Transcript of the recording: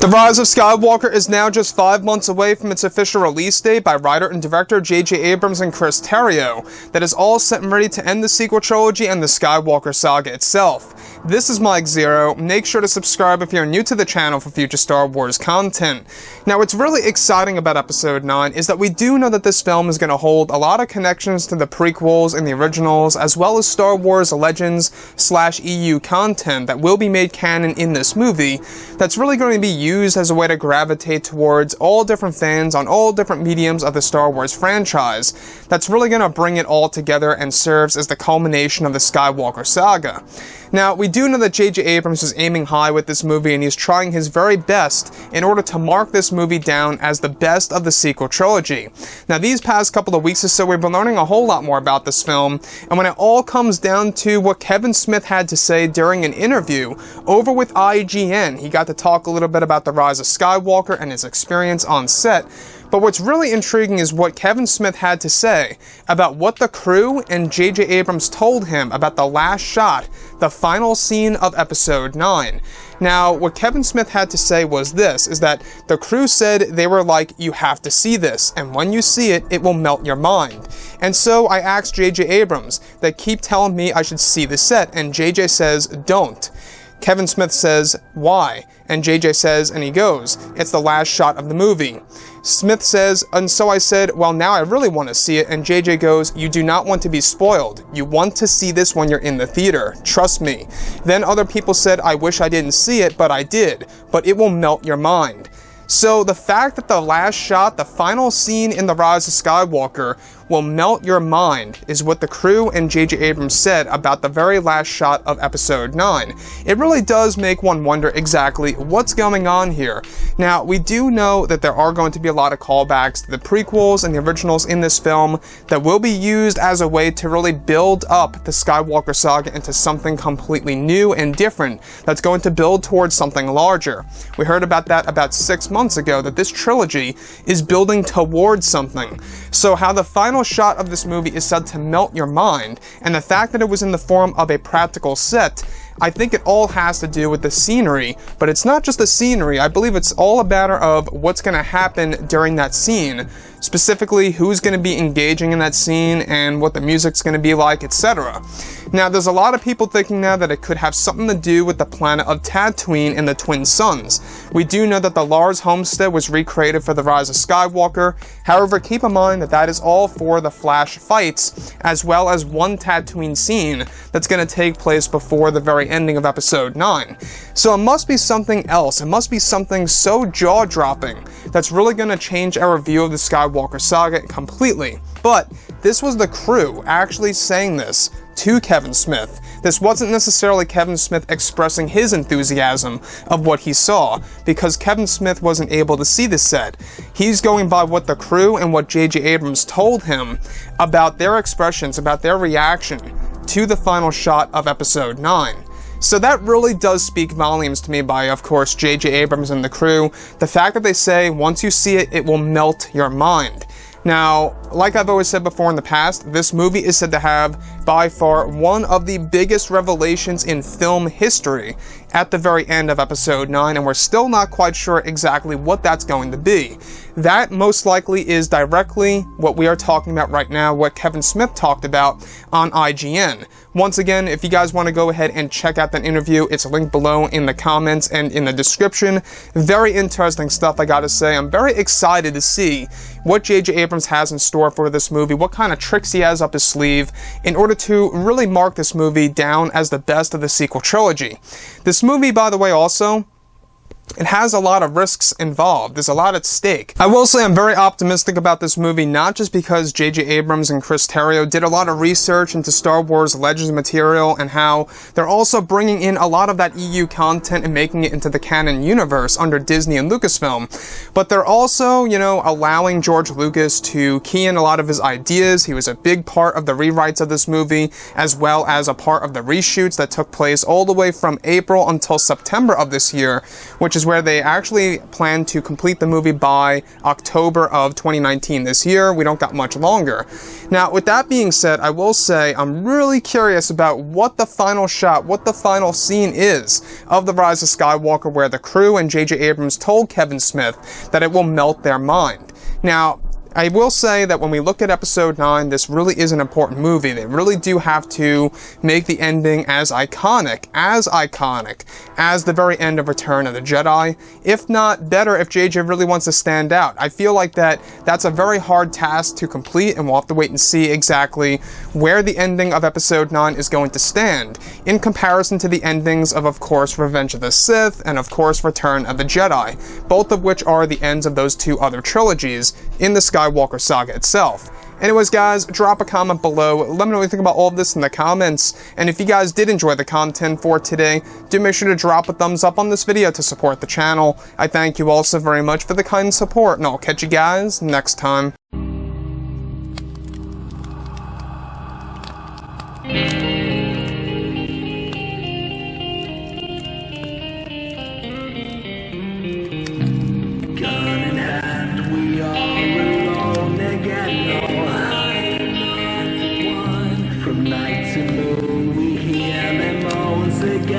The Rise of Skywalker is now just 5 months away from its official release date by writer and director J.J. Abrams and Chris Terrio, that is all set and ready to end the sequel trilogy and the Skywalker saga itself. This is Mike Zero. Make sure to subscribe if you're new to the channel for future Star Wars content. Now, what's really exciting about Episode 9 is that we do know that this film is going to hold a lot of connections to the prequels and the originals, as well as Star Wars Legends/EU content that will be made canon in this movie, that's really going to be used as a way to gravitate towards all different fans on all different mediums of the Star Wars franchise. That's really going to bring it all together and serves as the culmination of the Skywalker saga. Now, we do know that J.J. Abrams is aiming high with this movie, and he's trying his very best in order to mark this movie down as the best of the sequel trilogy. Now, these past couple of weeks or so, we've been learning a whole lot more about this film, and when it all comes down to what Kevin Smith had to say during an interview over with IGN, he got to talk a little bit about the Rise of Skywalker and his experience on set. But what's really intriguing is what Kevin Smith had to say about what the crew and J.J. Abrams told him about the last shot, the final scene of Episode 9. Now, what Kevin Smith had to say was this, is that the crew said they were like, you have to see this, and when you see it, it will melt your mind. And so I asked J.J. Abrams, they keep telling me I should see the set, and J.J. says, don't. Kevin Smith says, why? And JJ says, and he goes, it's the last shot of the movie. Smith says, and so I said, well, now I really want to see it, and JJ goes, you do not want to be spoiled. You want to see this when you're in the theater. Trust me. Then other people said, I wish I didn't see it, but I did. But it will melt your mind. So the fact that the last shot, the final scene in The Rise of Skywalker, will melt your mind is what the crew and J.J. Abrams said about the very last shot of Episode 9. It really does make one wonder exactly what's going on here. Now, we do know that there are going to be a lot of callbacks to the prequels and the originals in this film that will be used as a way to really build up the Skywalker saga into something completely new and different that's going to build towards something larger. We heard about that about 6 months ago, that this trilogy is building towards something. So how the final shot of this movie is said to melt your mind, and the fact that it was in the form of a practical set, I think it all has to do with the scenery, but it's not just the scenery. I believe it's all a matter of what's going to happen during that scene, specifically who's going to be engaging in that scene and what the music's going to be like, etc. Now, there's a lot of people thinking now that it could have something to do with the planet of Tatooine and the Twin Suns. We do know that the Lars homestead was recreated for the Rise of Skywalker. However, keep in mind that that is all for the flash fights, as well as one Tatooine scene that's going to take place before the very ending of Episode 9. So it must be something else. It must be something so jaw-dropping that's really going to change our view of the Skywalker saga completely. But this was the crew actually saying this to Kevin Smith. This wasn't necessarily Kevin Smith expressing his enthusiasm of what he saw, because Kevin Smith wasn't able to see the set. He's going by what the crew and what J.J. Abrams told him about their expressions, about their reaction to the final shot of Episode 9. So that really does speak volumes to me by, of course, J.J. Abrams and the crew. The fact that they say, once you see it, it will melt your mind. Now, like I've always said before in the past, this movie is said to have, by far, one of the biggest revelations in film history at the very end of Episode 9, and we're still not quite sure exactly what that's going to be. That most likely is directly what we are talking about right now, what Kevin Smith talked about on IGN. Once again, if you guys want to go ahead and check out that interview, it's linked below in the comments and in the description. Very interesting stuff, I gotta say. I'm very excited to see what J.J. Abrams has in store for this movie, what kind of tricks he has up his sleeve in order to really mark this movie down as the best of the sequel trilogy. This movie, by the way, also, it has a lot of risks involved. There's a lot at stake. I will say I'm very optimistic about this movie, not just because J.J. Abrams and Chris Terrio did a lot of research into Star Wars Legends material and how they're also bringing in a lot of that EU content and making it into the canon universe under Disney and Lucasfilm. But they're also, allowing George Lucas to key in a lot of his ideas. He was a big part of the rewrites of this movie, as well as a part of the reshoots that took place all the way from April until September of this year, which which is where they actually plan to complete the movie by October of 2019 this year. We don't got much longer. Now, with that being said, I will say I'm really curious about what the final shot, what the final scene is of The Rise of Skywalker, where the crew and J.J. Abrams told Kevin Smith that it will melt their mind. Now, I will say that when we look at Episode 9, this really is an important movie. They really do have to make the ending as iconic as the very end of Return of the Jedi. If not, better if JJ really wants to stand out. I feel like that's a very hard task to complete, and we'll have to wait and see exactly where the ending of Episode 9 is going to stand, in comparison to the endings of course, Revenge of the Sith, and of course, Return of the Jedi, both of which are the ends of those two other trilogies in the Skywalker saga itself. Anyways, guys, drop a comment below. Let me know what you think about all of this in the comments. And if you guys did enjoy the content for today, do make sure to drop a thumbs up on this video to support the channel. I thank you all so very much for the kind support, and I'll catch you guys next time. From night to moon, we hear them moans again.